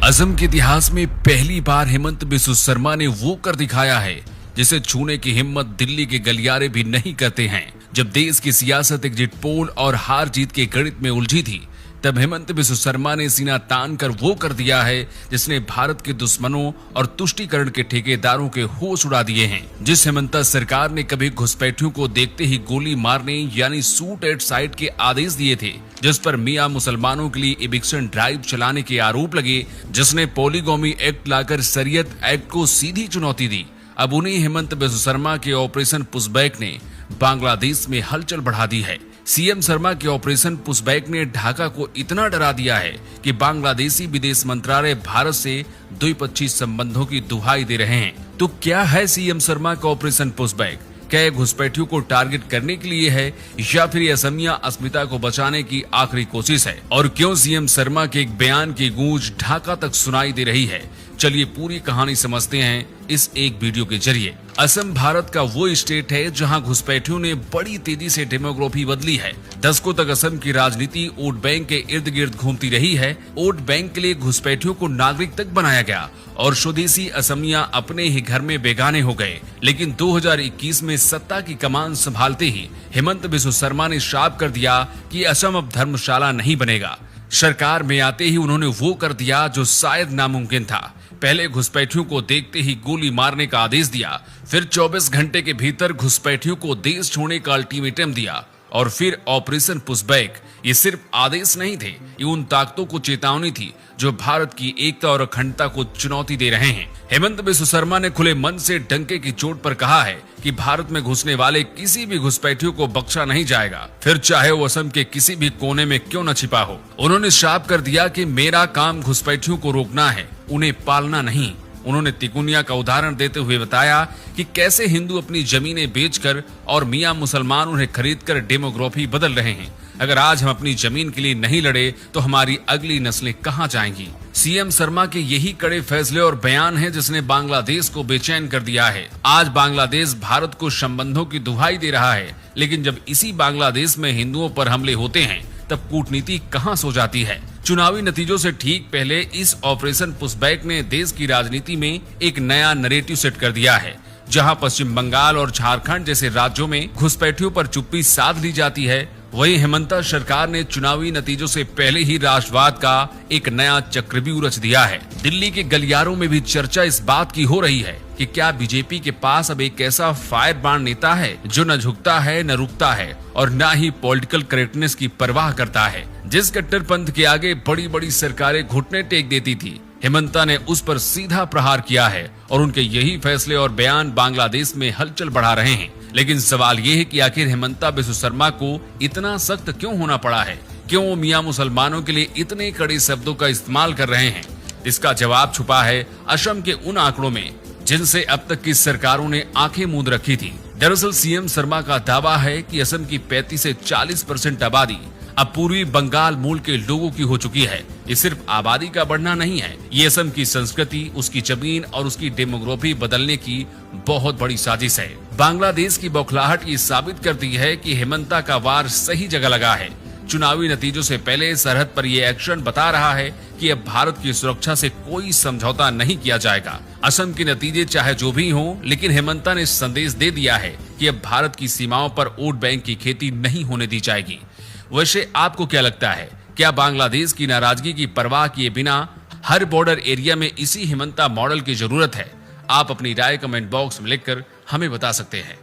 असम के इतिहास में पहली बार हेमंत बिस्वा शर्मा ने वो कर दिखाया है जिसे छूने की हिम्मत दिल्ली के गलियारे भी नहीं करते हैं। जब देश की सियासत एग्जिट पोल और हार जीत के गणित में उलझी थी, तब हेमंत बिस्वा शर्मा ने सीना तान कर वो कर दिया है जिसने भारत के दुश्मनों और तुष्टीकरण के ठेकेदारों के होश उड़ा दिए हैं। जिस हेमंता सरकार ने कभी घुसपैठियों को देखते ही गोली मारने यानी शूट एट साइट के आदेश दिए थे, जिस पर मियां मुसलमानों के लिए इविक्शन ड्राइव चलाने के आरोप लगे, जिसने पॉलीगॉमी एक्ट लाकर शरीयत एक्ट को सीधी चुनौती दी, अब उन्हीं हेमंत बिस्वा शर्मा के ऑपरेशन पुशबैक ने बांग्लादेश में हलचल बढ़ा दी है। सीएम शर्मा के ऑपरेशन पुशबैक ने ढाका को इतना डरा दिया है कि बांग्लादेशी विदेश मंत्रालय भारत से द्विपक्षीय संबंधों की दुहाई दे रहे हैं। तो क्या है सीएम शर्मा का ऑपरेशन पुशबैक? क्या यह घुसपैठियों को टारगेट करने के लिए है या फिर असमिया अस्मिता को बचाने की आखिरी कोशिश है? और क्यों सीएम शर्मा के एक बयान की गूंज ढाका तक सुनाई दे रही है? चलिए पूरी कहानी समझते हैं इस एक वीडियो के जरिए। असम भारत का वो स्टेट है जहां घुसपैठियों ने बड़ी तेजी से डेमोग्राफी बदली है। दशकों तक असम की राजनीति वोट बैंक के इर्द गिर्द घूमती रही है। वोट बैंक के लिए घुसपैठियों को नागरिक तक बनाया गया और स्वदेशी असमिया अपने ही घर में बेगाने हो गए। लेकिन 2021 में सत्ता की कमान संभालते ही हेमंत बिस्वा शर्मा ने साफ कर दिया कि असम अब धर्मशाला नहीं बनेगा। सरकार में आते ही उन्होंने वो कर दिया जो शायद नामुमकिन था। पहले घुसपैठियों को देखते ही गोली मारने का आदेश दिया, फिर 24 घंटे के भीतर घुसपैठियों को देश छोड़ने का अल्टीमेटम दिया और फिर ऑपरेशन पुशबैक। ये सिर्फ आदेश नहीं थे, ये उन ताकतों को चेतावनी थी जो भारत की एकता और अखंडता को चुनौती दे रहे हैं। हेमंत बिस्वा शर्मा ने खुले मन से डंके की चोट पर कहा है कि भारत में घुसने वाले किसी भी घुसपैठियों को बख्शा नहीं जाएगा, फिर चाहे वो असम के किसी भी कोने में क्यों न छिपा हो। उन्होंने साफ कर दिया कि मेरा काम घुसपैठियों को रोकना है, उन्हें पालना नहीं। उन्होंने तिकुनिया का उदाहरण देते हुए बताया कि कैसे हिंदू अपनी जमीनें बेचकर और मियां मुसलमान उन्हें खरीदकर डेमोग्राफी बदल रहे हैं। अगर आज हम अपनी जमीन के लिए नहीं लड़े तो हमारी अगली नस्लें कहां जाएंगी? सीएम शर्मा के यही कड़े फैसले और बयान है जिसने बांग्लादेश को बेचैन कर दिया है। आज बांग्लादेश भारत को संबंधों की दुहाई दे रहा है, लेकिन जब इसी बांग्लादेश में हिंदुओं पर हमले होते हैं तब कूटनीति कहां सो जाती है? चुनावी नतीजों से ठीक पहले इस ऑपरेशन पुशबैक ने देश की राजनीति में एक नया नैरेटिव सेट कर दिया है। जहां पश्चिम बंगाल और झारखंड जैसे राज्यों में घुसपैठियों पर चुप्पी साध ली जाती है, वहीं हेमंता सरकार ने चुनावी नतीजों से पहले ही राष्ट्रवाद का एक नया चक्रव्यूह रच दिया है। दिल्ली के गलियारों में भी चर्चा इस बात की हो रही है कि क्या बीजेपी के पास अब एक ऐसा फायरब्रांड नेता है जो न झुकता है न रुकता है और न ही पॉलिटिकल करेक्टनेस की परवाह करता है। जिस कट्टरपंथ के आगे बड़ी बड़ी सरकारें घुटने टेक देती थी, हेमंता ने उस पर सीधा प्रहार किया है और उनके यही फैसले और बयान बांग्लादेश में हलचल बढ़ा रहे हैं। लेकिन सवाल ये है कि आखिर हेमंता बिस्वा शर्मा को इतना सख्त क्यों होना पड़ा है? क्यों वो मियां मुसलमानों के लिए इतने कड़े शब्दों का इस्तेमाल कर रहे हैं? इसका जवाब छुपा है असम के उन आंकड़ों में जिनसे अब तक की सरकारों ने आंखें मूंद रखी थी। दरअसल सीएम शर्मा का दावा है कि असम की 35 से 40% आबादी अब पूर्वी बंगाल मूल के लोगों की हो चुकी है। ये सिर्फ आबादी का बढ़ना नहीं है, ये असम की संस्कृति, उसकी जमीन और उसकी डेमोग्राफी बदलने की बहुत बड़ी साजिश है। बांग्लादेश की बौखलाहट ये साबित करती है कि हेमंता का वार सही जगह लगा है। चुनावी नतीजों से पहले सरहद पर ये एक्शन बता रहा है कि अब भारत की सुरक्षा से कोई समझौता नहीं किया जाएगा। असम के नतीजे चाहे जो भी हों, लेकिन हेमंता ने संदेश दे दिया है कि अब भारत की सीमाओं पर वोट बैंक की खेती नहीं होने दी जाएगी। वैसे आपको क्या लगता है? क्या बांग्लादेश की नाराजगी की परवाह किए बिना हर बॉर्डर एरिया में इसी हेमंता मॉडल की जरूरत है? आप अपनी राय कमेंट बॉक्स में लिखकर हमें बता सकते हैं।